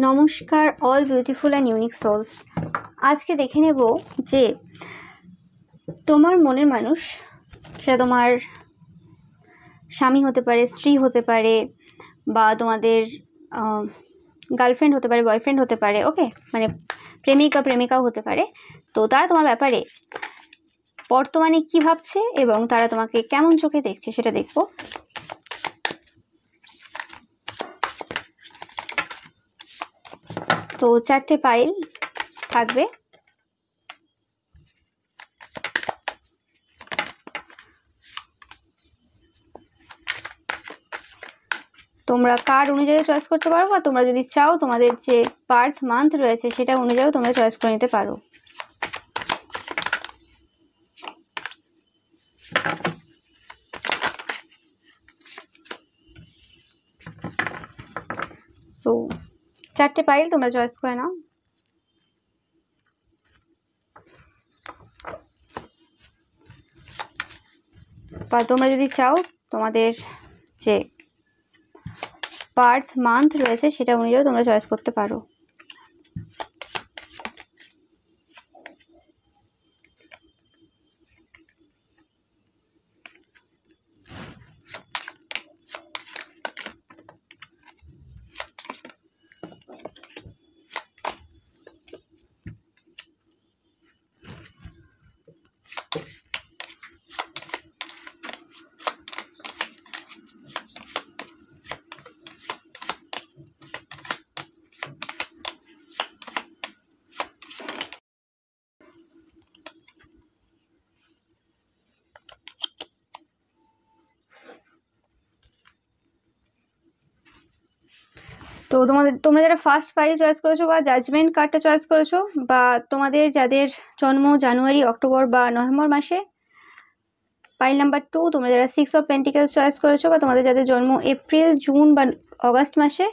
নমস্কার all beautiful and unique souls. আজকে দেখে নেব যে তোমার মনের মানুষ, সেটা তোমার স্বামী হতে পারে, স্ত্রী হতে পারে, বা তোমাদের গার্লফ্রেন্ড হতে পারে, বয়ফ্রেন্ড হতে পারে, ওকে, মানে প্রেমিক বা প্রেমিকাও হতে পারে। তো তারা তোমার ব্যাপারে বর্তমানে কি ভাবছে এবং তারা তোমাকে কেমন চোখে দেখছে সেটা দেখবো। তো 4টে পাইল থাকবে। তোমরা কার্ড অনুযায়ী চয়েস করতে পারো, বা তোমরা যদি চাও তোমাদের যে বার্থ মান্থ রয়েছে সেটা অনুযায়ী তোমরা চয়েস করে নিতে পারো। তো 4টে পাইল তোমরা চয়েস করে নাও। বা তোমরা যদি চাও তোমাদের যে বার্থ মান্থ রয়েছে সেটা অনুযায়ী তোমরা চয়েস করতে পারো। তো তোমরা যারা ফার্স্ট পাইল চয়েস করেছো বা জাজমেন্ট কার্ডটা চয়েস করেছো, বা তোমাদের যাদের জন্ম জানুয়ারি, অক্টোবর বা নভেম্বর মাসে, পাইল নাম্বার 2 তোমরা যারা 6 অফ পেন্টিকেলস চয়েস করেছো, বা তোমাদের যাদের জন্ম এপ্রিল, জুন বা অগাস্ট মাসে,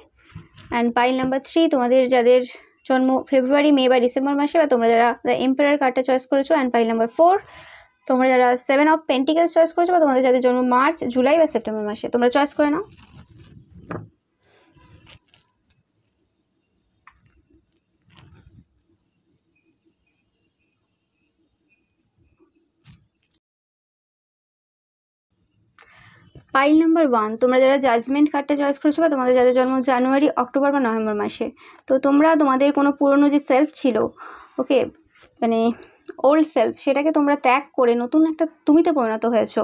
অ্যান্ড পাইল নাম্বার 3 তোমাদের যাদের জন্ম ফেব্রুয়ারি, মে বা ডিসেম্বর মাসে, বা তোমরা যারা দ্য এম্পারার কার্ডটা চয়েস করেছো, অ্যান্ড পাইল নাম্বার 4 তোমরা যারা 7 অফ পেন্টিকেলস চয়েস করেছো, বা তোমাদের যাদের জন্ম মার্চ, জুলাই বা সেপ্টেম্বর মাসে। তোমরা চয়েস করে নাও। পাইল নাম্বার 1 তোমরা যারা জাজমেন্ট কার্ডটা চয়েস করেছো, বা তোমাদের যাদের জন্ম জানুয়ারি, অক্টোবর বা নভেম্বর মাসে, তো তোমরা তোমাদের কোনো পুরনো যে সেলফ ছিল, ওকে, মানে ওল্ড সেলফ, সেটাকে তোমরা ত্যাগ করে নতুন একটা তুমিতে পরিণত হয়েছো,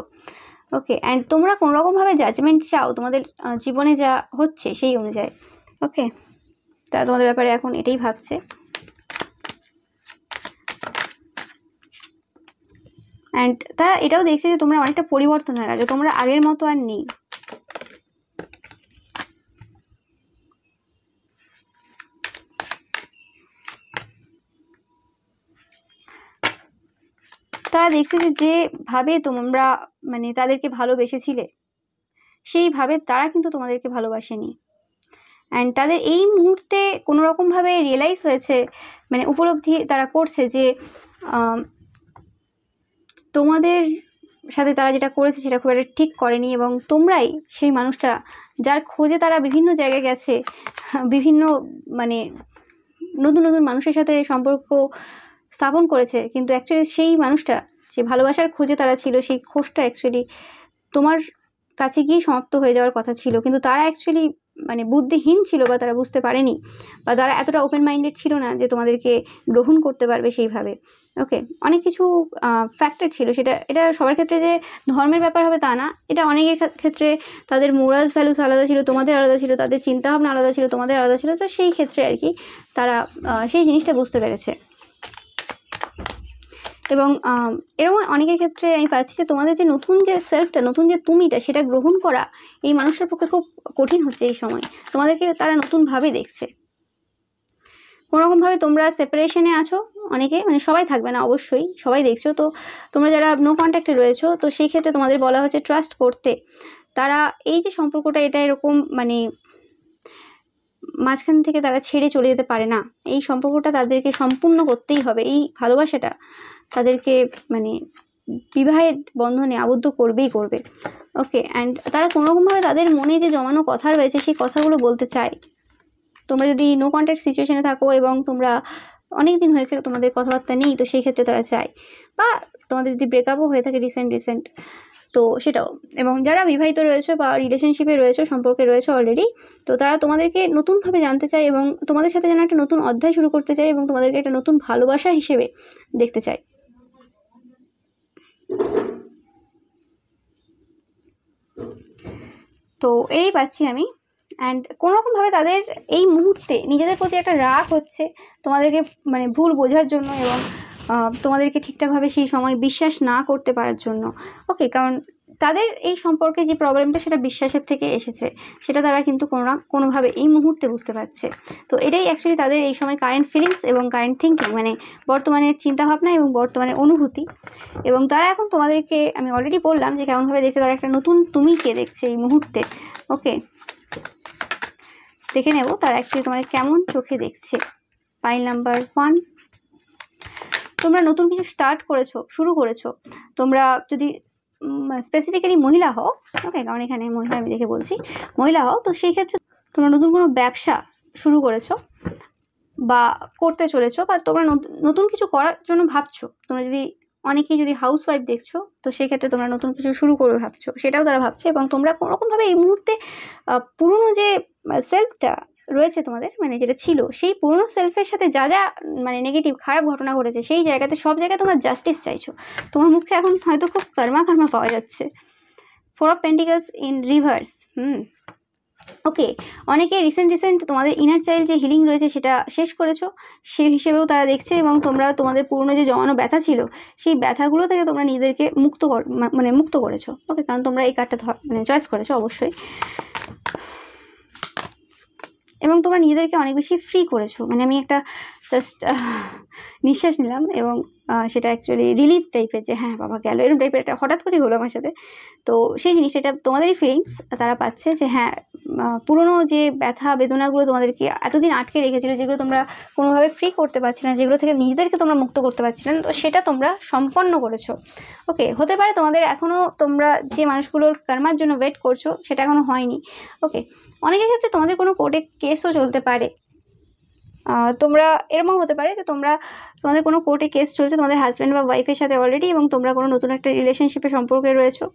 ওকে, অ্যান্ড তোমরা কোনোরকমভাবে জাজমেন্ট চাও তোমাদের জীবনে যা হচ্ছে সেই অনুযায়ী, ওকে। তারা তোমাদের ব্যাপারে এখন এটাই ভাবছে। অ্যান্ড তারা এটাও দেখছে যে তোমরা অনেকটা পরিবর্তন হয়ে গেছো, তোমরা আগের মতো আর নেই। তারা দেখছে যে যেভাবে তোমরা মানে তাদেরকে ভালোবেসেছিলে সেইভাবে তারা কিন্তু তোমাদেরকে ভালোবাসেনি। অ্যান্ড তাদের এই মুহূর্তে কোনো রকমভাবে রিয়েলাইজ হয়েছে, মানে উপলব্ধি তারা করছে যে তোমাদের সাথে তারা যেটা করেছে সেটা খুব একটা ঠিক করেনি, এবং তোমরাই সেই মানুষটা যার খোঁজে তারা বিভিন্ন জায়গায় গেছে, বিভিন্ন মানে নতুন নতুন মানুষের সাথে সম্পর্ক স্থাপন করেছে, কিন্তু অ্যাকচুয়ালি সেই মানুষটা যে ভালোবাসার খোঁজে তারা ছিল, সেই খোঁজটা অ্যাকচুয়ালি তোমার কাছে গিয়ে সমাপ্ত হয়ে যাওয়ার কথা ছিল, কিন্তু তারা অ্যাকচুয়ালি মানে বুদ্ধিহীন ছিল, বা তারা বুঝতে পারেনি, বা তারা এতটা ওপেন মাইন্ডেড ছিল না যে তোমাদেরকে গ্রহণ করতে পারবে সেইভাবে, ওকে। অনেক কিছু ফ্যাক্টর ছিল, এটা সবার ক্ষেত্রে যে ধর্মের ব্যাপার হবে তা না, এটা অনেকের ক্ষেত্রে তাদের মোরালস ভ্যালুস আলাদা ছিল, তোমাদের আলাদা ছিল, তাদের চিন্তাভাবনা আলাদা ছিল, তোমাদের আলাদা ছিল। তো সেই ক্ষেত্রে আর কি তারা সেই জিনিসটা বুঝতে পেরেছে। এবং এরকম অনেকের ক্ষেত্রে আমি পাচ্ছি যে তোমাদের যে নতুন যে সেলফটা, নতুন যে তুমিটা, সেটা গ্রহণ করা এই মানুষটার পক্ষে খুব কঠিন হচ্ছে এই সময়। তোমাদেরকে তারা নতুনভাবে দেখছে। কোনোরকমভাবে তোমরা সেপারেশনে আছো, অনেকে, মানে সবাই থাকবে না অবশ্যই, সবাই দেখছো। তো তোমরা যারা নো কন্ট্যাক্টে রয়েছো, তো সেই ক্ষেত্রে তোমাদের বলা হচ্ছে ট্রাস্ট করতে। তারা এই যে সম্পর্কটা, এটা এরকম মানে মাঝখান থেকে তারা ছেড়ে চলে যেতে পারে না। এই সম্পর্কটা তাদেরকে সম্পূর্ণ করতেই হবে, এই ভালোবাসাটা তাদেরকে মানে বিবাহের বন্ধনে আবদ্ধ করবেই করবে, ওকে। অ্যান্ড তারা কোনোরকমভাবে তাদের মনে যে জমানো কথা রয়েছে সেই কথাগুলো বলতে চায়। তোমরা যদি নো কন্ট্যাক্ট সিচুয়েশনে থাকো এবং তোমরা অনেক দিন হয়েছে তোমাদের কথাবার্তা নেই, তো সেই ক্ষেত্রে তারা চায়, বা তোমাদের যদি ব্রেকআপও হয়ে থাকে রিসেন্ট, তো সেটাও। এবং যারা বিবাহিত রয়েছে বা রিলেশনশিপে রয়েছে, সম্পর্কে রয়েছে অলরেডি, তো তারা তোমাদেরকে নতুনভাবে জানতে চায় এবং তোমাদের সাথে যেন একটা নতুন অধ্যায় শুরু করতে চায় এবং তোমাদেরকে একটা নতুন ভালোবাসা হিসেবে দেখতে চায়। তো এই পাচ্ছি আমি। অ্যান্ড কোনোরকমভাবে তাদের এই মুহূর্তে নিজেদের প্রতি একটা রাগ হচ্ছে তোমাদেরকে মানে ভুল বোঝার জন্য এবং তোমাদেরকে ঠিকঠাকভাবে সেই সময় বিশ্বাস না করতে পারার জন্য। ওকে, কারণ তাদের এই সম্পর্কে যে প্রবলেমটা সেটা বিশ্বাসের থেকে এসেছে, সেটা তারা কিন্তু কোনো না কোনোভাবে এই মুহূর্তে বুঝতে পারছে। তো এটাই অ্যাকচুয়ালি তাদের এই সময় কারেন্ট ফিলিংস এবং কারেন্ট থিঙ্কিং, মানে বর্তমানের চিন্তাভাবনা এবং বর্তমানের অনুভূতি। এবং তারা এখন তোমাদেরকে, আমি অলরেডি বললাম যে কেমনভাবে দেখছে, তারা একটা নতুন তুমিকে দেখছে এই মুহূর্তে। ওকে, দেখে নেব তারা অ্যাকচুয়ালি তোমাদের কেমন চোখে দেখছে। পাইল নাম্বার 1, তোমরা নতুন কিছু শুরু করেছো। তোমরা যদি স্পেসিফিক্যালি মহিলা হও, ওকে, কারণ এখানে মহিলা আমি দেখে বলছি, মহিলা হও, তো সেই ক্ষেত্রে তোমরা নতুন কোনো ব্যবসা শুরু করেছো বা করতে চলেছো, বা তোমরা নতুন কিছু করার জন্য ভাবছো। তোমরা যদি অনেকেই যদি হাউস ওয়াইফ দেখছো, তো সেক্ষেত্রে তোমরা নতুন কিছু শুরু করবে ভাবছো, সেটাও তারা ভাবছে। এবং তোমরা কোনোরকমভাবে এই মুহূর্তে পুরনো যে সেলফটা রয়েছে তোমাদের, মানে যেটা ছিল, সেই পুরনো সেলফের সাথে যা যা মানে নেগেটিভ খারাপ ঘটনা ঘটেছে, সেই জায়গাতে সব জায়গায় তোমরা জাস্টিস চাইছো। তোমার মুখে এখন হয়তো খুব কর্মা পাওয়া যাচ্ছে। 4 of Pentacles ইন রিভার্স। ওকে, অনেকে রিসেন্ট তোমাদের ইনার চাইল্ড যে হিলিং রয়েছে সেটা শেষ করেছো, সেই হিসেবেও তারা দেখছে। এবং তোমরা তোমাদের পুরনো যে জমানো ব্যথা ছিল, সেই ব্যথাগুলো থেকে তোমরা নিজেদেরকে মুক্ত করেছো। ওকে, কারণ তোমরা এই কার্ডটা মানে চয়েস করেছো অবশ্যই। এবং তোমরা নিজেদেরকে অনেক বেশি ফ্রি করেছো। মানে আমি একটা জাস্ট নিঃশ্বাস নিলাম এবং সেটা অ্যাকচুয়ালি রিলিফ টাইপের, যে হ্যাঁ বাবা গেল, এরকম টাইপের একটা হঠাৎ করেই হলো আমার সাথে। তো সেই জিনিসটা, এটা তোমাদেরই ফিলিংস তারা পাচ্ছে, যে হ্যাঁ পুরনো যে ব্যথা বেদনাগুলো তোমাদেরকে এতদিন আটকে রেখেছিল, যেগুলো তোমরা কোনোভাবে ফ্রি করতে পারছিলে না, যেগুলো থেকে নিজেদেরকে তোমরা মুক্ত করতে পারছিলে না, তো সেটা তোমরা সম্পন্ন করেছো। ওকে, হতে পারে তোমাদের এখনও তোমরা যে মানুষগুলোর কর্মার জন্য ওয়েট করছো সেটা এখনও হয়নি। ওকে, অনেকের ক্ষেত্রে তোমাদের কোনো কোর্টে কেসও চলতে পারে। তোমরা এরকম হতে পারে যে তোমাদের কোনো কোর্টে কেস চলছে তোমাদের হাজব্যান্ড বা ওয়াইফের সাথে অলরেডি, এবং তোমরা কোনো নতুন একটা রিলেশনশিপে সম্পর্কে রয়েছো,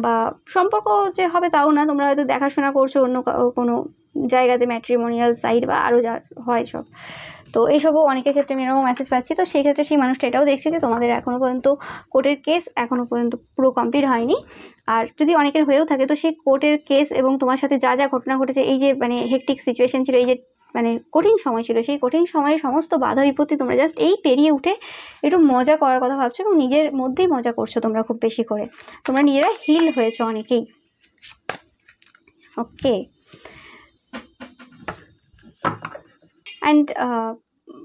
বা সম্পর্ক যে হবে তাও না, তোমরা হয়তো দেখাশোনা করছো অন্য কোনো জায়গাতে, ম্যাট্রিমোনিয়াল সাইট বা আরও যা হয় সব। তো এইসবও অনেকের ক্ষেত্রে আমি এরকম মেসেজ পাচ্ছি। তো সেই ক্ষেত্রে সেই মানুষটা এটাও দেখছে যে তোমাদের এখনও পর্যন্ত কোর্টের কেস এখনও পর্যন্ত পুরো কমপ্লিট হয়নি। আর যদি অনেকের হয়েও থাকে, তো সেই কোর্টের কেস এবং তোমার সাথে যা যা ঘটনা ঘটেছে, এই যে মানে হেকটিক সিচুয়েশন ছিল, এই যে মানে কঠিন সময় ছিল, সেই কঠিন সময়ের সমস্ত বাধা বিপত্তি তোমরা জাস্ট এই পেরিয়ে উঠে একটু মজা করার কথা ভাবছো, এবং নিজের মধ্যেই মজা করছো তোমরা খুব বেশি করে। তোমরা নিজেরা হিল হয়েছো অনেকেই। ওকে, অ্যান্ড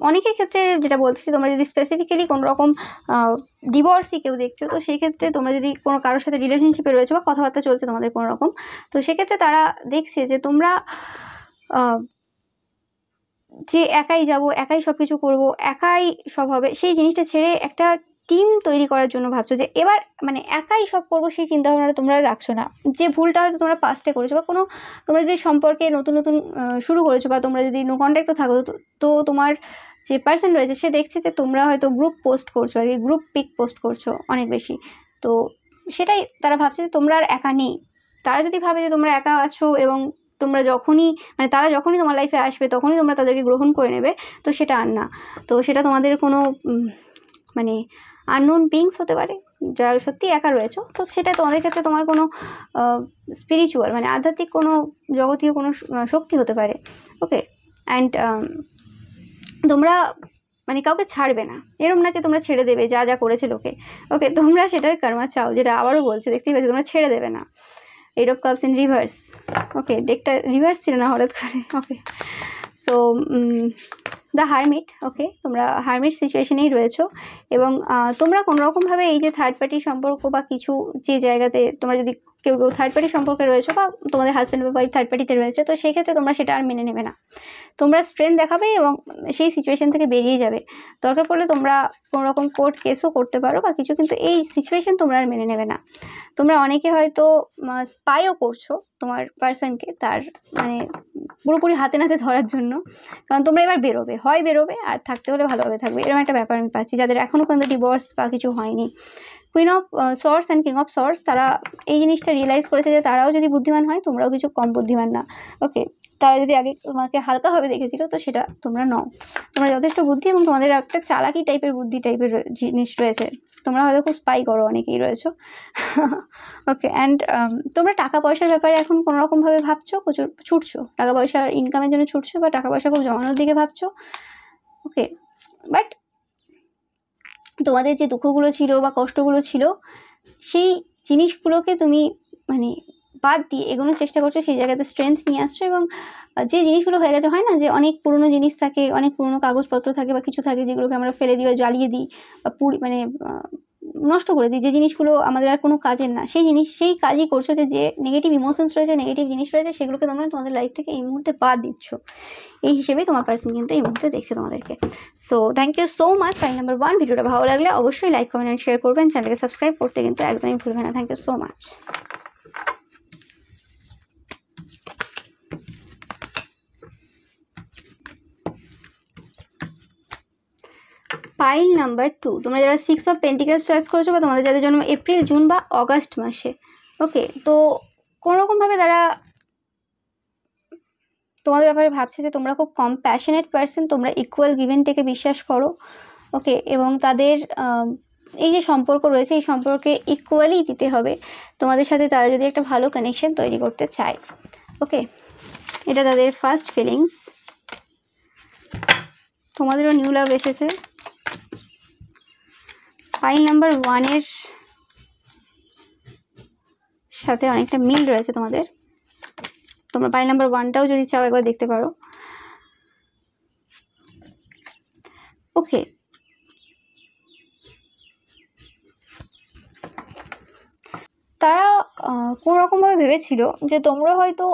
অনেকের ক্ষেত্রে যেটা বলছি, তোমরা যদি স্পেসিফিক্যালি কোনো রকম ডিভোর্সই কেউ দেখছো, তো সেই ক্ষেত্রে তোমরা যদি কোনো কারোর সাথে রিলেশনশিপে রয়েছো বা কথাবার্তা চলছে তোমাদের কোনো রকম, তো সেক্ষেত্রে তারা দেখছে যে তোমরা যে একাই যাব, একাই সব কিছু করবো, একাই সব হবে, সেই জিনিসটা ছেড়ে একটা টিম তৈরি করার জন্য ভাবছো, যে এবার মানে একাই সব করবো, সেই চিন্তাভাবনাটা তোমরা রাখছো না। যে ভুলটা হয়তো তোমরা পাস্টে করেছো, বা কোনো তোমরা যদি সম্পর্কে নতুন শুরু করেছো, বা তোমরা যদি নো কন্ট্যাক্টও থাকো, তো তোমার যে পার্সন রয়েছে সে দেখছে যে তোমরা হয়তো গ্রুপ পোস্ট করছো, আর কি গ্রুপ পিক পোস্ট করছো অনেক বেশি। তো সেটাই তারা ভাবছে যে তোমরা আর একা নেই। তারা যদি ভাবে যে তোমরা একা আছো এবং তোমরা যখনই মানে তারা যখনই তোমার লাইফে আসবে তখনই তোমরা তাদেরকে গ্রহণ করে নেবে, তো সেটা আর না। তো সেটা তোমাদের কোনো মানে আননোন বিংস হতে পারে, যারা সত্যি একা রয়েছো। তো সেটা তোমাদের ক্ষেত্রে তোমার কোনো স্পিরিচুয়াল মানে আধ্যাত্মিক কোনো জগতীয় কোনো শক্তি হতে পারে। ওকে, অ্যান্ড তোমরা মানে কাউকে ছাড়বে না, এরম না যে তোমরা ছেড়ে দেবে যা যা করেছে লোকে। ওকে, তোমরা সেটার কর্মা চাও, যেটা আবারও বলছে, দেখতেই পাচ্ছি তোমরা ছেড়ে দেবে না। 8 of Cups in reverse. Okay, ডেকটা রিভার্স ছিল না হঠাৎ করে। Okay, so the hermit. Okay, তোমরা হারমিট সিচুয়েশনেই রয়েছো, এবং তোমরা কোনোরকমভাবে এই যে থার্ড পার্টি সম্পর্ক বা কিছু যে জায়গাতে তোমরা যদি কেউ কেউ থার্ড পার্টি সম্পর্কে রয়েছে বা তোমাদের হাজব্যান্ড বা ওয়াইফ থার্ড পার্টিতে রয়েছে, তো সেই ক্ষেত্রে তোমরা সেটা আর মেনে নেবে না। তোমরা স্ট্রেংথ দেখাবে এবং সেই সিচুয়েশন থেকে বেরিয়ে যাবে। দরকার পড়লে তোমরা কোনো রকম কোর্ট কেসও করতে পারো বা কিছু, কিন্তু এই সিচুয়েশন তোমরা আর মেনে নেবে না। তোমরা অনেকে হয়তো স্পাইও করছো তোমার পার্সনকে, তার মানে পুরোপুরি হাতে নাতে ধরার জন্য, কারণ তোমরা এবার বেরোবে, হয় বেরোবে আর থাকতে হলে ভালোভাবে থাকবে, এরকম একটা ব্যাপার আমি পাচ্ছি যাদের এখনও পর্যন্ত ডিভোর্স বা কিছু হয়নি। Queen of source and king of সর্স, তারা এই জিনিসটা রিয়েলাইজ করেছে যে তারাও যদি বুদ্ধিমান হয় তোমরাও কিছু কম বুদ্ধিমান না। ওকে, তারা যদি আগে তোমাকে হালকাভাবে দেখেছিল তো সেটা তোমরা নও, তোমরা যথেষ্ট বুদ্ধি এবং তোমাদের একটা চালাকি টাইপের বুদ্ধি টাইপের জিনিস রয়েছে। তোমরা হয়তো খুব স্পাই করো, অনেকেই রয়েছো। ওকে, অ্যান্ড তোমরা টাকা পয়সার ব্যাপারে এখন কোনো রকমভাবে ভাবছো, প্রচুর ছুটছো, টাকা পয়সার ইনকামের জন্য ছুটছো বা টাকা পয়সা খুব জমানোর দিকে ভাবছো। ওকে, বাট তোমাদের যে দুঃখগুলো ছিল বা কষ্টগুলো ছিল সেই জিনিসগুলোকে তুমি মানে বাদ দিয়ে এগোনোর চেষ্টা করছো, সেই জায়গাতে স্ট্রেংথ নিয়ে আসছো। এবং যে জিনিসগুলো হয়ে গেছে, হয় না যে অনেক পুরনো জিনিস থাকে, অনেক পুরনো কাগজপত্র থাকে বা কিছু থাকে যেগুলোকে আমরা ফেলে দিই বা জ্বালিয়ে দিই বা মানে নষ্ট করে দিই, যে জিনিসগুলো আমাদের আর কোনো কাজের না, সেই কাজই করছো। যে নেগেটিভ ইমোশনস রয়েছে, নেগেটিভ জিনিস রয়েছে, সেগুলোকে তোমরা তোমাদের লাইফ থেকে এই মুহূর্তে বাদ দিচ্ছ। এই হিসেবেই তোমার পার্সন কিন্তু এই মুহূর্তে দেখছে তোমাদেরকে। So thank you so much. File number 1, ভিডিওটা ভালো লাগলে অবশ্যই লাইক, কমেন্ট অ্যান্ড শেয়ার করবেন। চ্যানেলকে সাবস্ক্রাইব করতে কিন্তু একদমই ভুলবেন না। Thank you so much. File number 2, তোমরা যারা 6 অফ পেন্টিকেলস চয়েস করেছো বা তোমাদের যাদের জন্ম এপ্রিল, জুন বা অগাস্ট মাসে, ওকে, তো কোনোরকমভাবে তারা তোমাদের ব্যাপারে ভাবছে যে তোমরা খুব কম্প্যাশনেট পার্সন, তোমরা ইকুয়াল গিভ অ্যান্ড টেকে বিশ্বাস করো। ওকে, এবং তাদের এই যে সম্পর্ক রয়েছে এই সম্পর্কে ইকুয়ালি দিতে হবে তোমাদের সাথে, তারা যদি একটা ভালো কানেকশন তৈরি করতে চায়। ওকে, এটা তাদের ফার্স্ট ফিলিংস। তোমাদেরও নিউ লাভ এসেছে। ফাইল নাম্বার 1 সাথে অনেকটা মিল রয়েছে তোমাদের। তোমরা ফাইল নাম্বার 1টাও যদি চাও একবার দেখতে পারো। ওকে, তারা কোনো রকমভাবে ভেবেছিল যে তোমরা হয়তো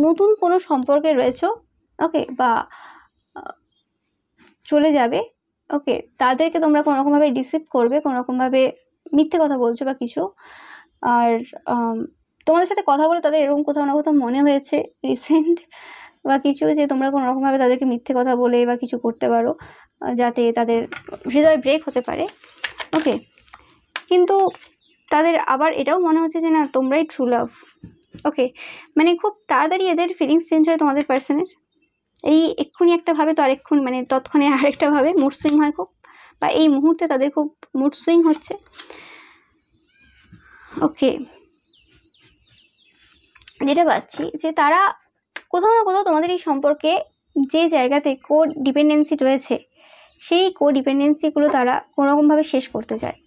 নতুন কোনো সম্পর্কে রয়েছো, ওকে, বা চলে যাবে। ওকে, তাদেরকে তোমরা কোনো রকমভাবে ডিসিভ করবে, কোনো রকমভাবে মিথ্যে কথা বলছো বা কিছু। আর তোমাদের সাথে কথা বলে তাদের এরকম কোথাও না কোথাও মনে হয়েছে রিসেন্ট বা কিছু, যে তোমরা কোনো রকমভাবে তাদেরকে মিথ্যে কথা বলে বা কিছু করতে পারো যাতে তাদের হৃদয় ব্রেক হতে পারে। ওকে, কিন্তু তাদের আবার এটাও মনে হচ্ছে যে না, তোমরাই ট্রু লাভ। ওকে, মানে খুব তাড়াতাড়ি এদের ফিলিংস চেঞ্জ হয় তোমাদের পার্সনের। এই এক্ষুনি একটা ভাবে তো আরেকক্ষণ মানে তৎক্ষণে আরেকটা ভাবে মুড সুইং হয় খুব, বা এই মুহূর্তে তাদের খুব মুড সুইং হচ্ছে। ওকে, যেটা পাচ্ছি যে তারা কোথাও না কোথাও তোমাদের এই সম্পর্কে যে জায়গাতে কো ডিপেন্ডেন্সি রয়েছে সেই কো ডিপেন্ডেন্সিগুলো তারা কোনোরকমভাবে শেষ করতে চায়।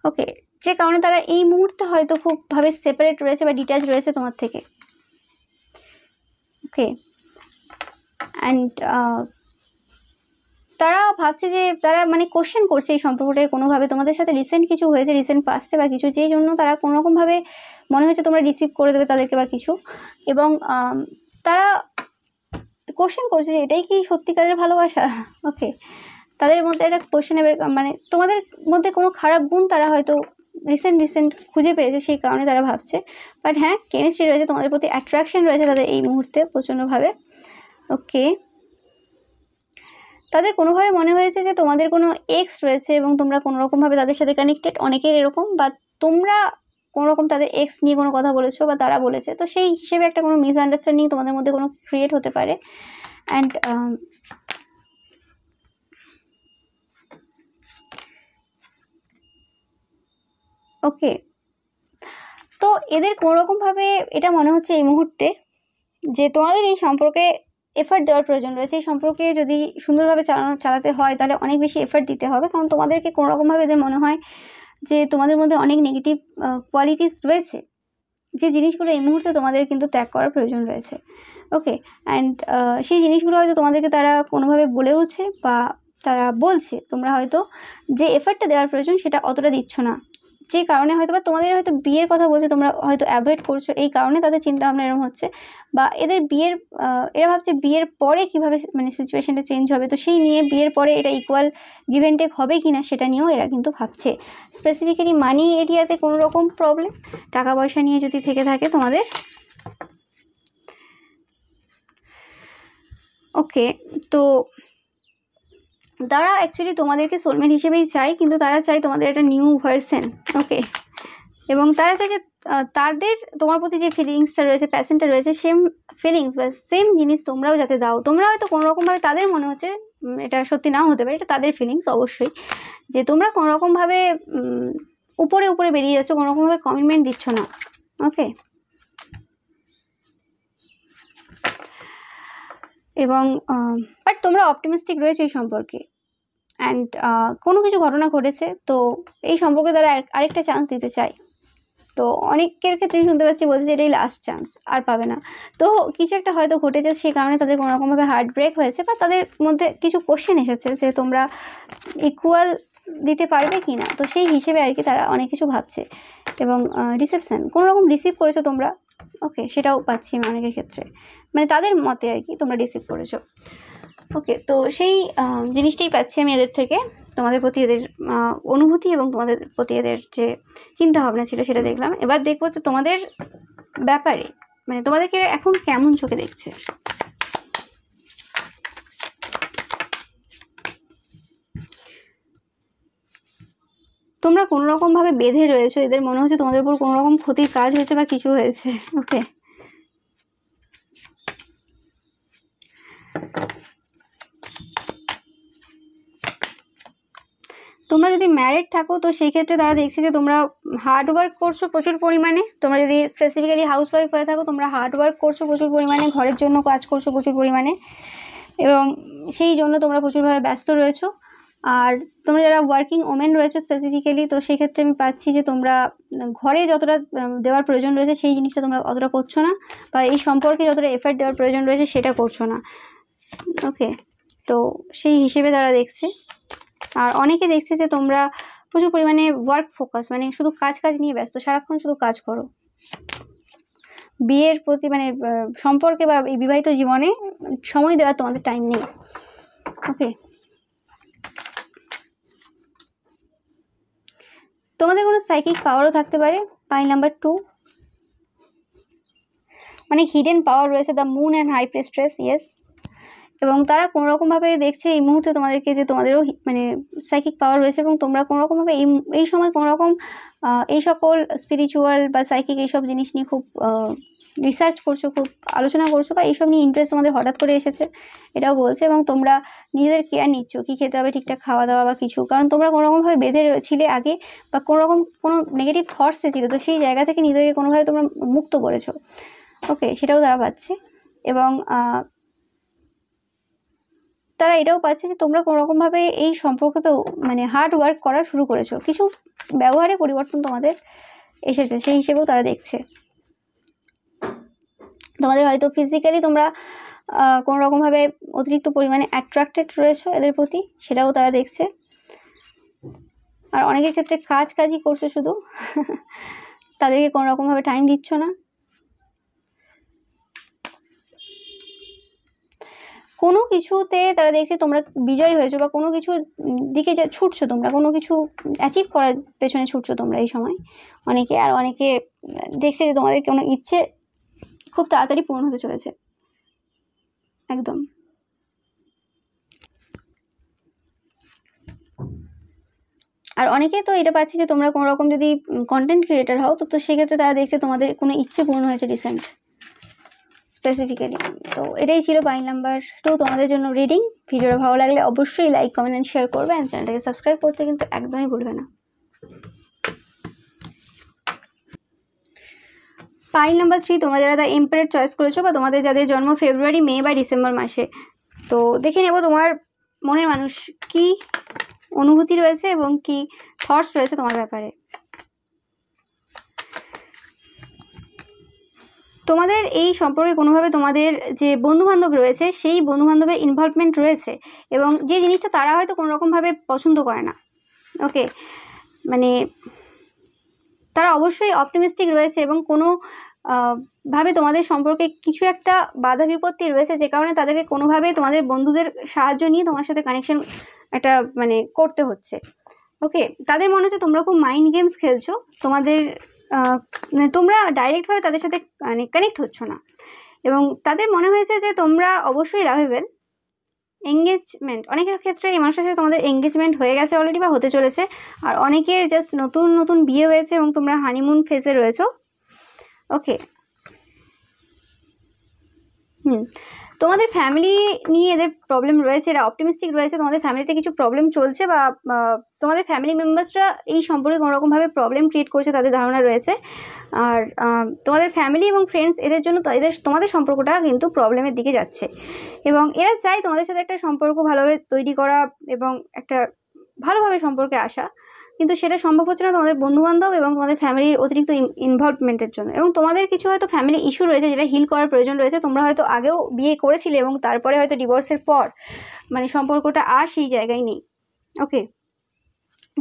ওকে, যে কারণে তারা এই মুহূর্তে হয়তো খুবভাবে সেপারেট রয়েছে বা ডিট্যাচ রয়েছে তোমার থেকে। ওকে, অ্যান্ড তারা ভাবছে যে তারা মানে কোশ্চেন করছে এই সম্পর্কটাকে কোনোভাবে, তোমাদের সাথে রিসেন্ট কিছু হয়েছে রিসেন্ট পাস্টে বা কিছু, যেই জন্য তারা কোনোরকমভাবে মনে হয়েছে তোমরা রিসিভ করে দেবে তাদেরকে বা কিছু। এবং তারা কোশ্চেন করছে যে এটাই কি সত্যিকারের ভালোবাসা। ওকে, তাদের মধ্যে একটা কোশ্চেনের মানে তোমাদের মধ্যে কোনো খারাপ গুণ তারা হয়তো রিসেন্ট খুঁজে পেয়েছে, সেই কারণে তারা ভাবছে। বাট হ্যাঁ, কেমিস্ট্রি রয়েছে, তোমাদের প্রতি অ্যাট্রাকশন রয়েছে তাদের এই মুহূর্তে প্রচণ্ডভাবে। ওকে, তাদের কোনোভাবে মনে হয়েছে যে তোমাদের কোনো এক্স রয়েছে এবং তোমরা কোনো রকমভাবে তাদের সাথে কানেক্টেড, অনেকের এরকম, বা তোমরা কোনো রকম তাদের এক্স নিয়ে কোনো কথা বলেছো বা তারা বলেছে, তো সেই হিসেবে একটা কোনো মিসআন্ডারস্ট্যান্ডিং তোমাদের মধ্যে কোনো ক্রিয়েট হতে পারে। অ্যান্ড ওকে, তো এদের কোনোরকমভাবে এটা মনে হচ্ছে এই মুহূর্তে যে তোমাদের এই সম্পর্কে এফার্ট দেওয়ার প্রয়োজন রয়েছে। এই সম্পর্কে যদি সুন্দরভাবে চালাতে হয় তাহলে অনেক বেশি এফার্ট দিতে হবে, কারণ তোমাদেরকে কোনোরকমভাবে এদের মনে হয় যে তোমাদের মধ্যে অনেক নেগেটিভ কোয়ালিটিস রয়েছে, যে জিনিসগুলো এই মুহূর্তে তোমাদের কিন্তু ত্যাগ করার প্রয়োজন রয়েছে। ওকে, অ্যান্ড সেই জিনিসগুলো হয়তো তোমাদেরকে তারা কোনোভাবে বলেওছে বা তারা বলছে, তোমরা হয়তো যে এফার্টটা দেওয়ার প্রয়োজন সেটা অতটা দিচ্ছ না, যে কারণে হয়তো বা তোমাদের হয়তো বিয়ের কথা বলছে, তোমরা হয়তো অ্যাভয়েড করছো, এই কারণে তাদের চিন্তা ভাবনা এরকম হচ্ছে, বা এদের বিয়ের এরা ভাবছে বিয়ের পরে কিভাবে মানে সিচুয়েশনটা চেঞ্জ হবে, তো সেই নিয়ে বিয়ের পরে এটা ইকুয়াল গিভ অ্যান্ড টেক হবে কি না সেটা নিয়েও এরা কিন্তু ভাবছে। স্পেসিফিক্যালি মানি এরিয়াতে কোনো রকম প্রবলেম, টাকা পয়সা নিয়ে যদি থেকে থাকে তোমাদের। ওকে, তো তারা অ্যাকচুয়ালি তোমাদেরকে সোলমেট হিসেবেই চায়, কিন্তু তারা চায় তোমাদের একটা নিউ ভার্সন। ওকে, এবং তারা চায় যে তাদের তোমার প্রতি যে ফিলিংসটা রয়েছে, প্যাশনটা রয়েছে, সেম ফিলিংস বা সেম জিনিস তোমরাও যাতে দাও। তোমরা হয়তো কোনোরকমভাবে, তাদের মনে হচ্ছে এটা সত্যি নাও হতে পারে, এটা তাদের ফিলিংস অবশ্যই, যে তোমরা কোনোরকমভাবে উপরে উপরে বেরিয়ে যাচ্ছ, কোনোরকমভাবে কমিটমেন্ট দিচ্ছ না। ওকে, এবং বাট তোমরা অপটিমিস্টিক রয়েছে এই সম্পর্কে, অ্যান্ড কোনো কিছু ঘটনা ঘটেছে, তো এই সম্পর্কে তারা আরেকটা চান্স দিতে চায়। তো অনেকের ক্ষেত্রে শুনতে পাচ্ছি বলছে যে এটাই লাস্ট চান্স, আর পাবে না। তো কিছু একটা হয়তো ঘটেছে, সেই কারণে তাদের কোনোরকমভাবে হার্ট ব্রেক হয়েছে, বা তাদের মধ্যে কিছু কোশ্চেন এসেছে যে তোমরা ইকুয়াল দিতে পারবে কি না, তো সেই হিসেবে আর কি তারা অনেক কিছু ভাবছে। এবং রিসেপশন কোনো রকম রিসিভ করেছো তোমরা, ওকে, সেটাও পাচ্ছি আমি অনেকের ক্ষেত্রে, মানে তাদের মতে আর কি তোমরা রিসিভ করেছো। ওকে, তো সেই জিনিসটাই পাচ্ছি আমি এদের থেকে, তোমাদের প্রতি এদের অনুভূতি এবং তোমাদের প্রতি এদের যে চিন্তা ভাবনা ছিল সেটা দেখলাম। এবার দেখবো যে তোমাদের ব্যাপারে মানে তোমাদেরকে এখন কেমন চোখে দেখছে। তোমরা কোনো রকমভাবে বেঁধে রয়েছো, এদের মনে হচ্ছে তোমাদের উপর কোনো রকম ক্ষতির কাজ হয়েছে বা কিছু হয়েছে। ওকে, তোমরা যদি ম্যারিড থাকো তো সেই ক্ষেত্রে তারা দেখছে যে তোমরা হার্ড ওয়ার্ক করছো প্রচুর পরিমাণে। তোমরা যদি স্পেসিফিক্যালি হাউসওয়াইফ হয়ে থাকো, তোমরা হার্ড ওয়ার্ক করছো প্রচুর পরিমাণে, ঘরের জন্য কাজ করছো প্রচুর পরিমাণে, এবং সেই জন্য তোমরা প্রচুরভাবে ব্যস্ত রয়েছো। আর তোমরা যারা ওয়ার্কিং ওমেন রয়েছো স্পেসিফিক্যালি, তো সেই ক্ষেত্রে আমি পাচ্ছি যে তোমরা ঘরে যতটা দেওয়ার প্রয়োজন রয়েছে সেই জিনিসটা তোমরা অতটা করছো না, বা এই সম্পর্কে যতটা এফর্ট দেওয়ার প্রয়োজন রয়েছে সেটা করছো না। ওকে, তো সেই হিসেবে তারা দেখছে। আর অনেকে দেখছে যে তোমরা প্রচুর পরিমাণে ওয়ার্ক ফোকাস, মানে শুধু কাজ নিয়ে ব্যস্ত, সারাক্ষণ শুধু কাজ করো। বিয়ের প্রতি মানে সম্পর্কে বা এই বিবাহিত জীবনে সময় দেওয়ার তোমাদের টাইম নেই। ওকে, তোমাদের কোনো সাইকিক পাওয়ারও থাকতে পারে। পাই নাম্বার 2, মানে হিডেন পাওয়ার রয়েছে, the moon and high priestess. Yes, এবং তারা কোনো রকমভাবে দেখছে এই মুহূর্তে তোমাদেরকে যে তোমাদেরও মানে সাইকিক পাওয়ার রয়েছে, এবং তোমরা কোনো রকমভাবে এই সময় কোনো রকম এই সকল স্পিরিচুয়াল বা সাইকিক এইসব জিনিস নিয়ে খুব রিসার্চ করছো, খুব আলোচনা করছো, বা এইসব নিয়ে ইন্টারেস্ট তোমাদের হঠাৎ করে এসেছে এটাও বলছে। এবং তোমরা নিজেদের কেয়ার নিচ্ছ, কী খেতে হবে, ঠিকঠাক খাওয়া দাওয়া বা কিছু, কারণ তোমরা কোনো রকমভাবে বেঁধে ছিলে আগে, বা কোনো রকম কোনো নেগেটিভ থটসে ছিল, তো সেই জায়গা থেকে নিজেদেরকে কোনোভাবে তোমরা মুক্ত করেছো। ওকে, সেটাও তারা পাচ্ছে। এবং তারা এটাও পাচ্ছে যে তোমরা কোনো রকমভাবে এই সম্পর্কতেও মানে হার্ড ওয়ার্ক করা শুরু করেছো, কিছু ব্যবহারে পরিবর্তন তোমাদের এসেছে, সেই হিসেবেও তারা দেখছে। তোমাদের হয়তো ফিজিক্যালি তোমরা কোনো রকমভাবে অতিরিক্ত পরিমাণে অ্যাট্রাক্টেড রয়েছো এদের প্রতি, সেটাও তারা দেখছে। আর অনেকের ক্ষেত্রে কাজই করছো শুধু, তাদেরকে কোনো রকমভাবে টাইম দিচ্ছ না। কোনো কিছুতে তারা দেখছে তোমরা বিজয় হয়েছো, বা কোনো কিছুর দিকে যা ছুটছো, তোমরা কোনো কিছু অ্যাচিভ করার পেছনে ছুটছো তোমরা এই সময় অনেকে। আর অনেকে দেখছে যে তোমাদের কোনো ইচ্ছে খুব তাড়াতাড়ি পূরণ হতে চলেছে একদম। আর অনেকে তো এটা পাচ্ছি যে তোমরা কোনো রকম যদি কন্টেন্ট ক্রিয়েটার হও, তো সেক্ষেত্রে তারা দেখছে তোমাদের কোনো ইচ্ছে পূর্ণ হয়েছে রিসেন্ট স্পেসিফিক্যালি। তো এটাই ছিল পাই নাম্বার 2 তোমাদের জন্য রিডিং। ভিডিওটা ভালো লাগলে অবশ্যই লাইক, কমেন্ট অ্যান্ড শেয়ার করবে, অ্যান্ড চ্যানেলটাকে সাবস্ক্রাইব করতে কিন্তু একদমই ভুলবে না। পাই নাম্বার 3 তোমরা যারা দ্য এম্পারার চয়েস করেছো, বা তোমাদের যাদের জন্ম ফেব্রুয়ারি, মে বা ডিসেম্বর মাসে, তো দেখে নেব তোমার মনের মানুষ কি অনুভূতি রয়েছে এবং কি থটস রয়েছে তোমার ব্যাপারে। তোমাদের এই সম্পর্কে কোনোভাবে তোমাদের যে বন্ধুবান্ধব রয়েছে সেই বন্ধুবান্ধবের ইনভলভমেন্ট রয়েছে, এবং যে জিনিসটা তারা হয়তো কোনো রকমভাবে পছন্দ করে না। ওকে, মানে তারা অবশ্যই অপটিমিস্টিক রয়েছে এবং কোনো ভাবে তোমাদের সম্পর্কে কিছু একটা বাধা বিপত্তি রয়েছে, যে কারণে তাদেরকে কোনোভাবে তোমাদের বন্ধুদের সাহায্য নিয়ে তোমার সাথে কানেকশন একটা মানে করতে হচ্ছে। ওকে, তাদের মনে হচ্ছে তোমরা খুব মাইন্ড গেমস খেলছো, তোমাদের মানে তোমরা ডাইরেক্টভাবে তাদের সাথে মানে কানেক্ট হচ্ছ না, এবং তাদের মনে হয়েছে যে তোমরা অবশ্যই লাভেবেল। এঙ্গেজমেন্ট, অনেকের ক্ষেত্রে এই মানুষের সাথে তোমাদের এঙ্গেজমেন্ট হয়ে গেছে অলরেডি বা হতে চলেছে, আর অনেকের জাস্ট নতুন নতুন বিয়ে হয়েছে এবং তোমরা হানিমুন ফেজে রয়েছো। ওকে, তোমাদের ফ্যামিলি নিয়ে এদের প্রবলেম রয়েছে, এরা অপটিমিস্টিক রয়েছে, তোমাদের ফ্যামিলিতে কিছু প্রবলেম চলছে বা তোমাদের ফ্যামিলি মেম্বার্সরা এই সম্পর্কে কোনোরকমভাবে প্রবলেম ক্রিয়েট করছে তাদের ধারণা রয়েছে। আর তোমাদের ফ্যামিলি এবং ফ্রেন্ডস এদের জন্য তোমাদের সম্পর্কটা কিন্তু প্রবলেমের দিকে যাচ্ছে, এবং এরা চাই তোমাদের সাথে একটা সম্পর্ক ভালোভাবে তৈরি করা এবং একটা ভালোভাবে সম্পর্কে আসা, কিন্তু সেটা সম্ভব হচ্ছে না তোমাদের বন্ধুবান্ধব এবং তোমাদের ফ্যামিলির অতিরিক্ত ইনভলভমেন্টের জন্য। এবং তোমাদের কিছু হয়তো ফ্যামিলি ইস্যু রয়েছে যেটা হিল করার প্রয়োজন রয়েছে। তোমরা হয়তো আগেও বিয়ে করেছিলে এবং তারপরে হয়তো ডিভোর্সের পর মানে সম্পর্কটা আর সেই জায়গায় নেই। ওকে,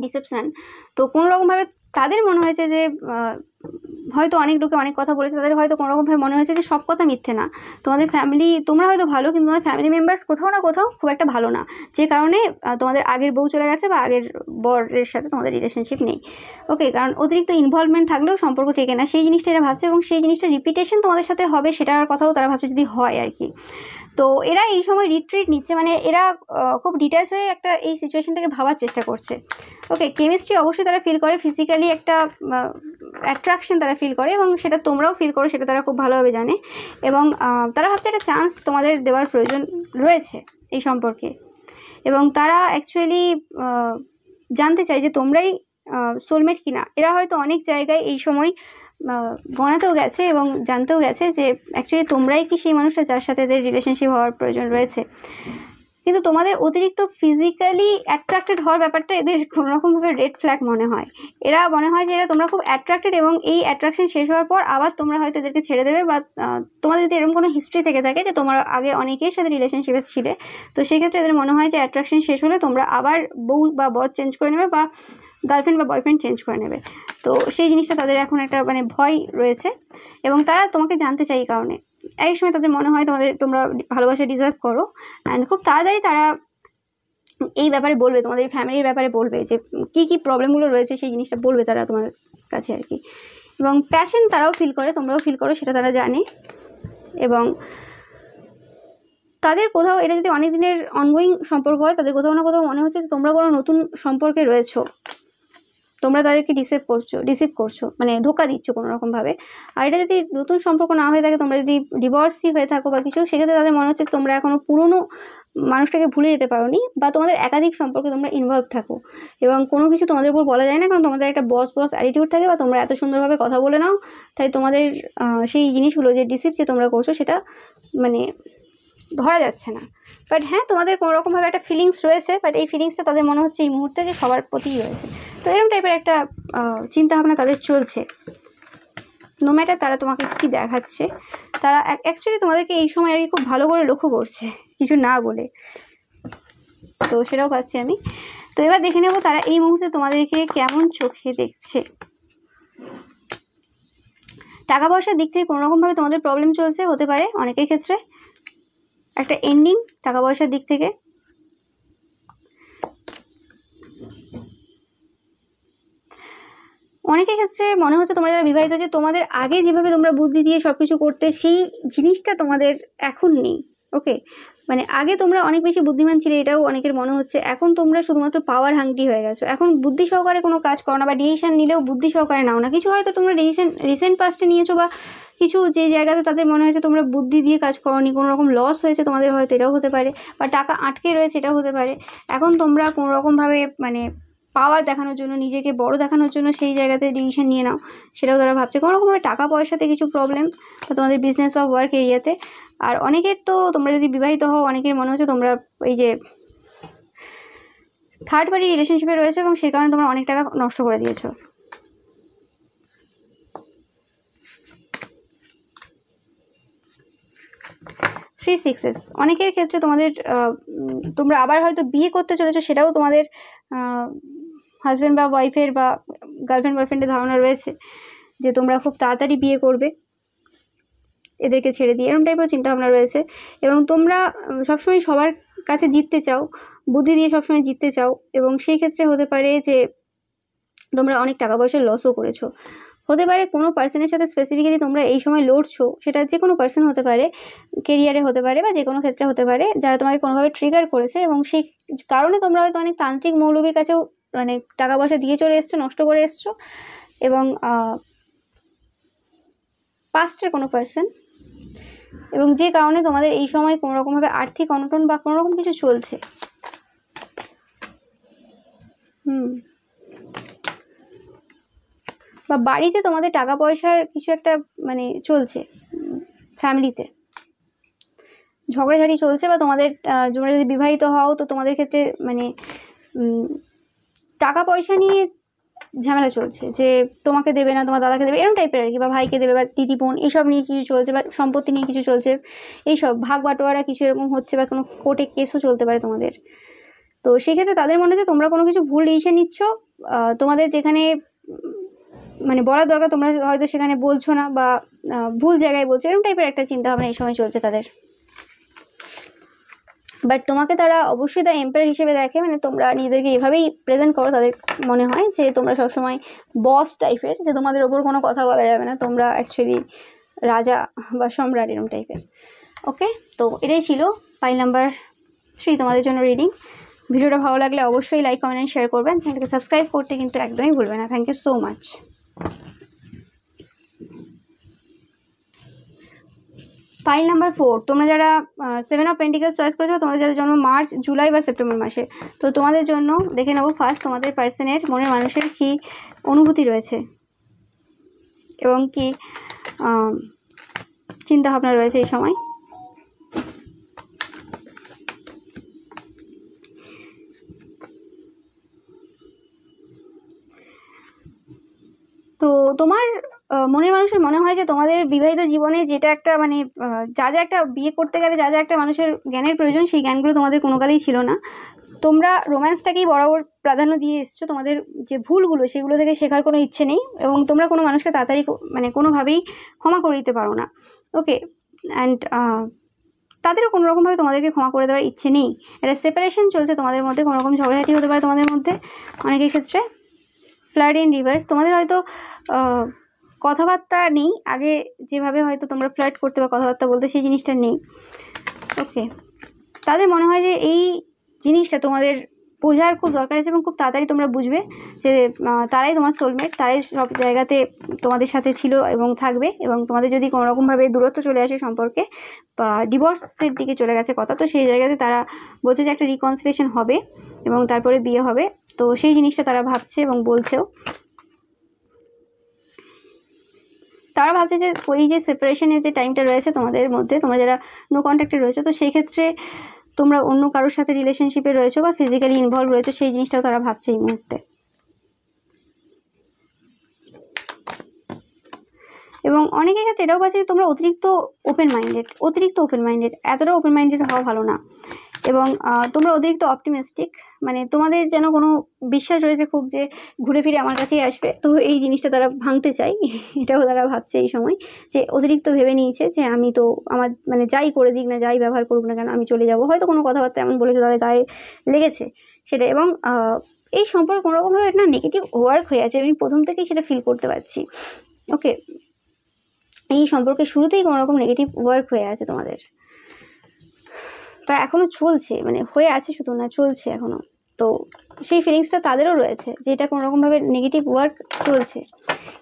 ডিসেপশন, তো কোনোরকমভাবে তাদের মনে হয়েছে যে হয়তো অনেক লোকে অনেক কথা বলেছে, তাদের হয়তো কোনোরকমভাবে মনে হয়েছে যে সব কথা মিথ্যে না, তোমাদের ফ্যামিলি তোমরা হয়তো ভালো কিন্তু তোমাদের ফ্যামিলি মেম্বার্স কোথাও না কোথাও খুব একটা ভালো না, যে কারণে তোমাদের আগের বউ চলে গেছে বা আগের বরের সাথে তোমাদের রিলেশনশিপ নেই। ওকে, কারণ অতিরিক্ত ইনভলভমেন্ট থাকলেও সম্পর্ক টেকে না, সেই জিনিসটা এরা ভাবছে, এবং সেই জিনিসটা রিপিটেশন তোমাদের সাথে হবে সেটার কথাও তারা ভাবছে যদি হয় আর কি। তো এরা এই সময় রিট্রিট নিচ্ছে, মানে এরা খুব ডিটেলস হয়ে একটা এই সিচুয়েশনটাকে ভাবার চেষ্টা করছে। ওকে, কেমিস্ট্রি অবশ্যই তারা ফিল করে, ফিজিক্যালি একটা অ্যাট্রাকশন তারা ফিল করে, এবং সেটা তোমরাও ফিল করো, সেটা তারা খুব ভালোভাবে জানে, এবং তারা ভাবছে একটা চান্স তোমাদের দেওয়ার প্রয়োজন রয়েছে এই সম্পর্কে, এবং তারা অ্যাকচুয়ালি জানতে চায় যে তোমরাই সোলমেট কিনা। এরা হয়তো অনেক জায়গায় এই সময় গণাতেও গেছে এবং জানতেও গেছে যে অ্যাকচুয়ালি তোমরাই কি সেই মানুষটা যার সাথে এদের রিলেশনশিপ হওয়ার প্রয়োজন রয়েছে, কিন্তু তোমাদের অতিরিক্ত ফিজিক্যালি অ্যাট্রাক্টেড হওয়ার ব্যাপারটা এদের কোনোরকমভাবে রেড ফ্ল্যাগ মনে হয়। এরা মনে হয় যে এরা তোমরা খুব অ্যাট্রাক্টেড, এবং এই অ্যাট্রাকশন শেষ হওয়ার পর আবার তোমরা হয়তো এদেরকে ছেড়ে দেবে, বা তোমাদের যদি এরকম কোনো হিস্ট্রি থেকে থাকে যে তোমরা আগে অনেকের সাথে রিলেশনশিপে ছিলে, তো সেক্ষেত্রে এদের মনে হয় যে অ্যাট্রাকশন শেষ হলে তোমরা আবার বউ বা বর চেঞ্জ করে নেবে বা গার্লফ্রেন্ড বা বয়ফ্রেন্ড চেঞ্জ করে নেবে। তো সেই জিনিসটা তাদের এখন একটা মানে ভয় রয়েছে, এবং তারা তোমাকে জানতে চাই এই কারণে। এক সময় তাদের মনে হয় তোমরা ভালোবাসা ডিজার্ভ করো, অ্যান্ড খুব তাড়াতাড়ি তারা এই ব্যাপারে বলবে, তোমাদের ফ্যামিলির ব্যাপারে বলবে যে কী কী প্রবলেমগুলো রয়েছে, সেই জিনিসটা বলবে তারা তোমার কাছে আর কি। এবং প্যাশন তারাও ফিল করে, তোমরাও ফিল করো, সেটা তারা জানে, এবং তাদের কোথাও এটা যদি অনেক দিনের অনগোয়িং সম্পর্ক হয়, তাদের কোথাও না কোথাও মনে হচ্ছে যে তোমরা কোনো নতুন সম্পর্কে রয়েছো, তোমরা তাদেরকে রিসিভ করছো মানে ধোকা দিচ্ছ কোনোরকমভাবে। আর এটা যদি নতুন সম্পর্ক না হয়ে থাকে, তোমরা যদি ডিভোর্সই হয়ে থাকো বা কিছু, সেক্ষেত্রে তাদের মনে হচ্ছে তোমরা এখনও পুরনো মানুষটাকে ভুলে যেতে পারোনি, বা তোমাদের একাধিক সম্পর্কে তোমরা ইনভলভ থাকো, এবং কোনো কিছু তোমাদের উপর বলা যায় না, কারণ তোমাদের একটা বস অ্যাটিটিউড থাকে, বা তোমরা এত সুন্দরভাবে কথা বলে নাও, তাই তোমাদের সেই জিনিসগুলো যে ডিসিভ যে তোমরা করছো সেটা মানে ধরা যাচ্ছে না। বাট হ্যাঁ, তোমাদের কোনোরকমভাবে একটা ফিলিংস রয়েছে, বাট এই ফিলিংসটা তাদের মনে হচ্ছে এই মুহূর্তে যে সবার প্রতিই রয়েছে। তো এরকম টাইপের একটা চিন্তাভাবনা তাদের চলছে। নো ম্যাটার তারা তোমাকে কী দেখাচ্ছে, তারা অ্যাকচুয়ালি তোমাদেরকে এই সময় আর কি খুব ভালো করে লক্ষ্য করছে কিছু না বলে, তো সেটাও পাচ্ছি আমি। তো এবার দেখে নেব তারা এই মুহূর্তে তোমাদেরকে কেমন চোখে দেখছে। টাকা পয়সার দিক থেকে কোনোরকমভাবে তোমাদের প্রবলেম চলছে, হতে পারে অনেকের ক্ষেত্রে একটা এন্ডিং টাকা পয়সার দিক থেকে। অনেকের ক্ষেত্রে মনে হচ্ছে তোমরা যারা বিবাহিত, যে তোমাদের আগে যেভাবে তোমরা বুদ্ধি দিয়ে সব কিছু করতে, সেই জিনিসটা তোমাদের এখন নেই। ওকে, মানে আগে তোমরা অনেক বেশি বুদ্ধিমান ছিলে, এটাও অনেকের মনে হচ্ছে। এখন তোমরা শুধুমাত্র পাওয়ার হাংরি হয়ে গেছো, এখন বুদ্ধি সহকারে কোনো কাজ করো না, বা ডিসিশন নিলেও বুদ্ধি সহকারে নাও না। কিছু হয়তো তোমরা ডিসিশন রিসেন্ট পাস্টে নিয়েছো, বা কিছু যে জায়গাতে তাদের মনে হয়েছে তোমরা বুদ্ধি দিয়ে কাজ করোনি, কোনো রকম লস হয়েছে তোমাদের, হয়তো এটাও হতে পারে, বা টাকা আটকে রয়েছে এটাও হতে পারে। এখন তোমরা কোনো রকমভাবে মানে পাওয়ার দেখানোর জন্য, নিজেকে বড় দেখানোর জন্য সেই জায়গাতে ডিসিশন নিয়ে নাও, সেটাও তারা ভাবছে। কোনো রকমভাবে টাকা পয়সাতে কিছু প্রবলেম, বা তোমাদের বিজনেস বা ওয়ার্ক এরিয়াতে। আর অনেকের তো তোমরা যদি বিবাহিত হও, অনেকের মনে হচ্ছে তোমরা এই যে থার্ড পার্টি রিলেশনশিপে রয়েছে, এবং সেই কারণে তোমরা অনেক টাকা নষ্ট করে দিয়েছো। 3 6s, অনেকের ক্ষেত্রে তোমরা আবার হয়তো বিয়ে করতে চলেছো, সেটাও তোমাদের হাজব্যান্ড বা ওয়াইফের বা গার্লফ্রেন্ড বয়ফ্রেন্ডের ধারণা রয়েছে যে তোমরা খুব তাড়াতাড়ি বিয়ে করবে এদেরকে ছেড়ে দিয়ে, এরকম টাইপের চিন্তাভাবনা রয়েছে। এবং তোমরা সবসময় সবার কাছে জিততে চাও, বুদ্ধি দিয়ে সবসময় জিততে চাও, এবং সেই ক্ষেত্রে হতে পারে যে তোমরা অনেক টাকা পয়সার লসও করেছো। হতে পারে কোনো পার্সনের সাথে স্পেসিফিক্যালি তোমরা এই সময় লড়ছো, সেটা যে কোনো পার্সন হতে পারে, কেরিয়ারে হতে পারে বা যে কোনো ক্ষেত্রে হতে পারে, যারা তোমাকে কোনোভাবে ট্রিগার করেছে, এবং সেই কারণে তোমরা হয়তো অনেক তান্ত্রিক মৌলবীর কাছেও মানে টাকা পয়সা দিয়ে চলে এসছো, নষ্ট করে এসছো। এবং পাস্টের কোনো পার্সন, এবং যে কারণে তোমাদের এই সময় কোনো রকমভাবে আর্থিক অনটন বা কোনো রকম কিছু চলছে। বা বাড়িতে তোমাদের টাকা পয়সার কিছু একটা মানে চলছে, ফ্যামিলিতে ঝগড়াঝাড়ি চলছে, বা তোমাদের তোমরা যদি বিবাহিত হও তো তোমাদের ক্ষেত্রে মানে টাকা পয়সা নিয়ে ঝামেলা চলছে, যে তোমাকে দেবে না, তোমার দাদাকে দেবে, এরকম টাইপের আর কি, বা ভাইকে দেবে, বা দিদি বোন, এইসব নিয়ে কিছু চলছে, বা সম্পত্তি নিয়ে কিছু চলছে, এইসব ভাগ বাটোয়ারা কিছু এরকম হচ্ছে, বা কোনো কোর্টে কেসও চলতে পারে তোমাদের। তো সেক্ষেত্রে তাদের মনে হচ্ছে তোমরা কোনো কিছু ভুল ডিসিশন নিচ্ছ, তোমাদের যেখানে মানে বলার দরকার তোমরা হয়তো সেখানে বলছো না, বা ভুল জায়গায় বলছো, এরকম টাইপের একটা চিন্তা ভাবনা এই সময় চলছে তাদের। বাট তোমাকে তারা অবশ্যই দ্য এম্পায়ার হিসেবে দেখে, মানে তোমরা নিজেদেরকে এভাবেই প্রেজেন্ট করো, তাদের মনে হয় যে তোমরা সবসময় বস টাইপের, যে তোমাদের ওপর কোনো কথা বলা যাবে না, তোমরা অ্যাকচুয়ালি রাজা বা সম্রাট, এরকম টাইপের। ওকে, তো এটাই ছিল পাইল নাম্বার 3 তোমাদের জন্য রিডিং। ভিডিওটা ভালো লাগলে অবশ্যই লাইক, কমেন্ট অ্যান্ড শেয়ার করবেন। চ্যানেলটাকে সাবস্ক্রাইব করতে কিন্তু একদমই ভুলবে না। Thank you so much. File number 4, তোমরা যারা 7 অফ পেন্টিকলস চয়েস করেছো, তোমাদের যাদের জন্ম মার্চ, জুলাই বা সেপ্টেম্বর মাসে, তো তোমাদের জন্য দেখে নেবো ফার্স্ট তোমাদের পার্সনের মনের মানুষের কি অনুভূতি রয়েছে এবং কি চিন্তা ভাবনা রয়েছে এই সময়। তো তোমার মনের মানুষের মনে হয় যে তোমাদের বিবাহিত জীবনে যেটা একটা মানে যা যা একটা বিয়ে করতে গেলে যা যা একটা মানুষের জ্ঞানের প্রয়োজন, সেই জ্ঞানগুলো তোমাদের কোনো কালেই ছিল না। তোমরা রোম্যান্সটাকেই বরাবর প্রাধান্য দিয়ে এসছো। তোমাদের যে ভুলগুলো সেগুলো থেকে শেখার কোনো ইচ্ছে নেই, এবং তোমরা কোনো মানুষকে তাড়াতাড়ি মানে কোনোভাবেই ক্ষমা করে দিতে পারো না। ওকে, অ্যান্ড তাদেরও কোনো রকমভাবে তোমাদেরকে ক্ষমা করে দেওয়ার ইচ্ছে নেই। একটা সেপারেশন চলছে তোমাদের মধ্যে, কোনো রকম ঝগড়াঝাটি হতে পারে তোমাদের মধ্যে অনেকের ক্ষেত্রে। ফ্লাড ইন রিভার্স, তোমাদের হয়তো কথাবার্তা নেই, আগে যেভাবে হয়তো তোমরা ফ্লার্ট করতে বা কথাবার্তা বলতে, সেই জিনিসটা নেই। ওকে, তাদের মনে হয় যে এই জিনিসটা তোমাদের বোঝার খুব দরকার আছে, এবং খুব তাড়াতাড়ি তোমরা বুঝবে যে তারাই তোমার সোলমেট, তারাই সব জায়গাতে তোমাদের সাথে ছিল এবং থাকবে। এবং তোমাদের যদি কোনো রকমভাবে দূরত্ব চলে আসে সম্পর্কে, বা ডিভোর্সের দিকে চলে গেছে কথা, তো সেই জায়গাতে তারা বলছে যে একটা রিকনসিলিয়েশন হবে এবং তারপরে বিয়ে হবে। তো সেই জিনিসটা তারা ভাবছে এবং বলছেও। তারা ভাবছে যে ওই যে সেপারেশনের যে টাইমটা রয়েছে তোমাদের মধ্যে, তোমরা যারা নো কন্ট্যাক্টে রয়েছে, তো সেই ক্ষেত্রে তোমরা অন্য কারোর সাথে রিলেশনশিপে রয়েছো বা ফিজিক্যালি ইনভলভ রয়েছো, সেই জিনিসটাও তারা ভাবছে এই মুহূর্তে। এবং অনেকের ক্ষেত্রে এটাও ভাবছে যে তোমরা অতিরিক্ত ওপেন মাইন্ডেড, এতটা ওপেন মাইন্ডেড হওয়া ভালো না। এবং তোমরা অতিরিক্ত অপটিমিস্টিক, মানে তোমাদের যেন কোনো বিশ্বাস রয়েছে খুব যে ঘুরে ফিরে আমার কাছেই আসবে। তো এই জিনিসটা তারা ভাঙতে চায়, এটাও তারা ভাবছে এই সময়, যে অতিরিক্ত ভেবে নিয়েছে যে আমি তো আমার মানে যাই করে দিক না, যাই ব্যবহার করুক না কেন, আমি চলে যাব। হয়তো কোনো কথাবার্তা এমন বলেছে তাদের গায়ে লেগেছে সেটা। এবং এই সম্পর্কে কোনো রকমভাবে একটা নেগেটিভ ওয়ার্ক হয়ে আছে, আমি প্রথম থেকেই সেটা ফিল করতে পারছি। ওকে, এই সম্পর্কের শুরুতেই কোনো রকম নেগেটিভ ওয়ার্ক হয়ে আছে তোমাদের, তা এখনও চলছে, মানে হয়ে আছে শুধু না, চলছে এখনও। তো সেই ফিলিংসটা তাদেরও রয়েছে যে এটা কোনো রকমভাবে নেগেটিভ ওয়ার্ক চলছে।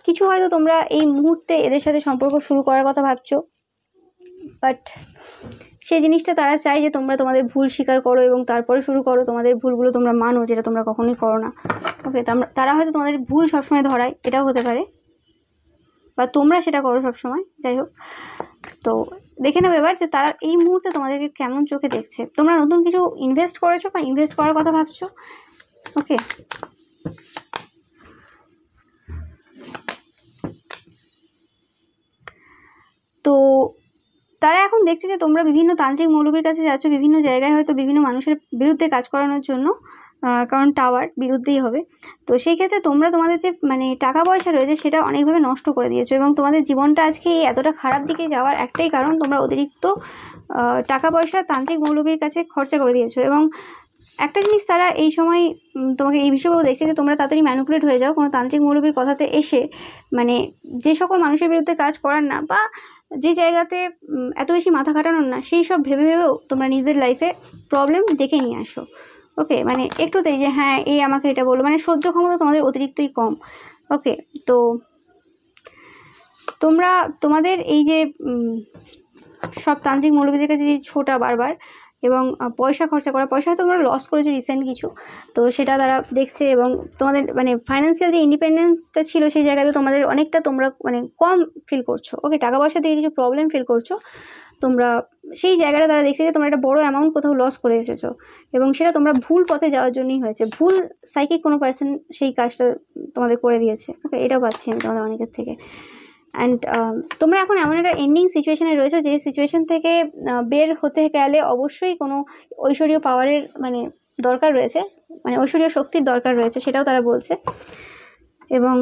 কিছু হয়তো তোমরা এই মুহূর্তে এদের সাথে সম্পর্ক শুরু করার কথা ভাবছো, বাট সেই জিনিসটা তারা চায় যে তোমরা তোমাদের ভুল স্বীকার করো এবং তারপরে শুরু করো, তোমাদের ভুলগুলো তোমরা মানো, যেটা তোমরা কখনোই করো না। ওকে, তারা হয়তো তোমাদের ভুল সবসময় ধরায়, এটাও হতে পারে, বা তোমরা সেটা করো সবসময়। যাই হোক, তো দেখে নেবে এবার যে তারা এই মুহূর্তে তোমাদেরকে কেমন চোখে দেখছে। তোমরা নতুন কিছু ইনভেস্ট করেছো বা ইনভেস্ট করার কথা ভাবছো। ওকে, তো তারা এখন দেখছে যে তোমরা বিভিন্ন তান্ত্রিক মৌলবীর কাছে যাচ্ছ, বিভিন্ন জায়গায় হয়তো বিভিন্ন মানুষের বিরুদ্ধে কাজ করানোর জন্য, কারণ টাওয়ার বিরুদ্ধেই হবে। তো সেই ক্ষেত্রে তোমরা তোমাদের যে মানে টাকা পয়সা রয়েছে সেটা অনেকভাবে নষ্ট করে দিয়েছো, এবং তোমাদের জীবনটা আজকে এতটা খারাপ দিকে যাওয়ার একটাই কারণ, তোমরা অতিরিক্ত টাকা পয়সা তান্ত্রিক মৌলবীর কাছে খরচা করে দিয়েছো। এবং একটা জিনিস তারা এই সময় তোমাকে এই বিষয়েও দেখছে যে তোমরা তাড়াতাড়ি ম্যানিপুলেট হয়ে যাও কোনো তান্ত্রিক মৌলবীর কথাতে এসে, মানে যে সকল মানুষের বিরুদ্ধে কাজ করার না, বা যে জায়গাতে এত বেশি মাথা খাটানোর না, সেই সব ভেবে ভেবেও তোমরা নিজেদের লাইফে প্রবলেম ডেকে নিয়ে আসো। ওকে, মানে একটুতেই যে হ্যাঁ এই আমাকে এটা বললো, মানে সহ্য ক্ষমতা তোমাদের অতিরিক্তই কম। ওকে, তো তোমরা তোমাদের এই যে সব তান্ত্রিক মৌলবীদের কাছে যে ছোটা বারবার এবং পয়সা খরচা করা, পয়সা হয়তো তোমরা লস করেছো রিসেন্ট কিছু, তো সেটা তারা দেখছে। এবং তোমাদের মানে ফাইন্যান্সিয়াল যে ইন্ডিপেন্ডেন্সটা ছিল সেই জায়গাতে তোমাদের অনেকটা তোমরা মানে কম ফিল করছো। ওকে, টাকা পয়সা দিয়ে কিছু প্রবলেম ফিল করছো তোমরা, সেই জায়গাটা তারা দেখছে যে তোমরা একটা বড় অ্যামাউন্ট কোথাও লস করে এসেছো, এবং সেটা তোমরা ভুল পথে যাওয়ার জন্যই হয়েছে। ভুল সাইকিক কোনো পার্সন সেই কাজটা তোমাদের করে দিয়েছে। ওকে, এটাও পাচ্ছি আমি তোমাদের অনেকের থেকে। অ্যান্ড তোমরা এখন এমন একটা এন্ডিং সিচুয়েশনে রয়েছো যে সিচুয়েশন থেকে বের হতে গেলে অবশ্যই কোনো ঐশ্বরীয় পাওয়ারের মানে দরকার রয়েছে, মানে ঐশ্বরীয় শক্তির দরকার রয়েছে, সেটাও তারা বলছে। এবং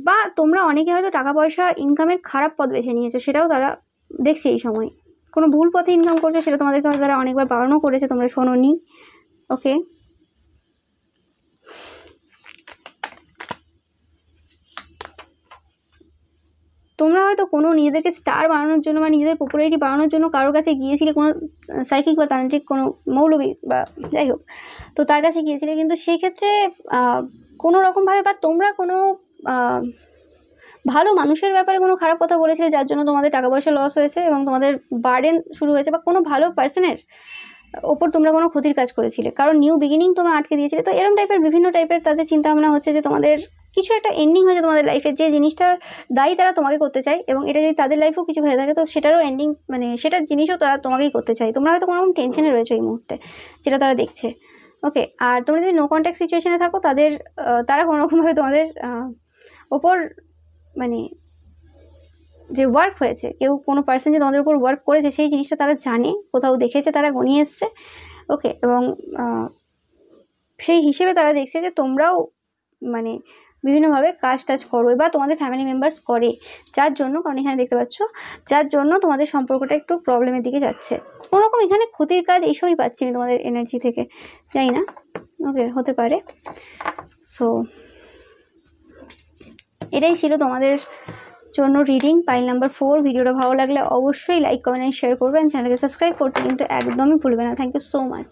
বা তোমরা অনেকে হয়তো টাকা পয়সা ইনকামের খারাপ পথ বেছে নিয়েছো, সেটাও তারা দেখছে এই সময়। কোনো ভুল পথে ইনকাম করছো, সেটা তোমাদেরকে হয়তো তারা অনেকবার বারণও করেছে, তোমরা শোনোনি। ওকে, তোমরা হয়তো কোনো নিজেদেরকে স্টার বানানোর জন্য বা নিজেদের পপুলারিটি বাড়ানোর জন্য কারোর কাছে গিয়েছিলে, কোনো সাইকিক বা তান্ত্রিক কোনো মৌলবী বা যাই হোক, তো তার কাছে গিয়েছিলে, কিন্তু সেই ক্ষেত্রে কোনো রকমভাবে বা তোমরা কোনো ভালো মানুষের ব্যাপারে কোনো খারাপ কথা বলেছিলে, যার জন্য তোমাদের টাকা পয়সা লস হয়েছে এবং তোমাদের বার্ডেন শুরু হয়েছে, বা কোনো ভালো পার্সনের ওপর তোমরা কোনো ক্ষতির কাজ করেছিলে, কারণ নিউ বিগিনিং তোমরা আটকে দিয়েছিলে। তো এরকম টাইপের বিভিন্ন টাইপের তাদের চিন্তাভাবনা হচ্ছে যে তোমাদের কিছু একটা এন্ডিং হয়েছে তোমাদের লাইফে, যে জিনিসটার দায়ী তারা তোমাকে করতে চায়, এবং এটা যদি তাদের লাইফেও কিছু হয়ে থাকে তো সেটারও এন্ডিং মানে সেটার জিনিসও তারা তোমাকেই করতে চায়। তোমরা হয়তো কোনো রকম টেনশনে রয়েছে এই মুহূর্তে, যেটা তারা দেখছে। ওকে, আর তোমরা যদি নো কন্ট্যাক্ট সিচুয়েশনে থাকো, তারা কোনো রকমভাবে তোমাদের ওপর মানে যে ওয়ার্ক হয়েছে, কেউ কোনো পার্সন যে তোমাদের উপর ওয়ার্ক করেছে সেই জিনিসটা তারা জানে, কোথাও দেখেছে, তারা গনিয়ে এসছে। ওকে, এবং সেই হিসেবে তারা দেখছে যে তোমরাও মানে বিভিন্নভাবে কাজ টাজ করো, বা তোমাদের ফ্যামিলি মেম্বার্স করে, যার জন্য, কারণ এখানে দেখতে পাচ্ছ, যার জন্য তোমাদের সম্পর্কটা একটু প্রবলেমের দিকে যাচ্ছে। কোনোরকম এখানে ক্ষতির কাজ এইসবই পাচ্ছি আমি তোমাদের এনার্জি থেকে, জানি না। ওকে, হতে পারে। সো এটাই ছিল তোমাদের জন্য রিডিং পাইল নাম্বার 4। ভিডিওটা ভালো লাগলে অবশ্যই লাইক, কমেন্ট, শেয়ার করবেন। চ্যানেলকে সাবস্ক্রাইব করতে কিন্তু একদমই ভুলবে না। Thank you so much.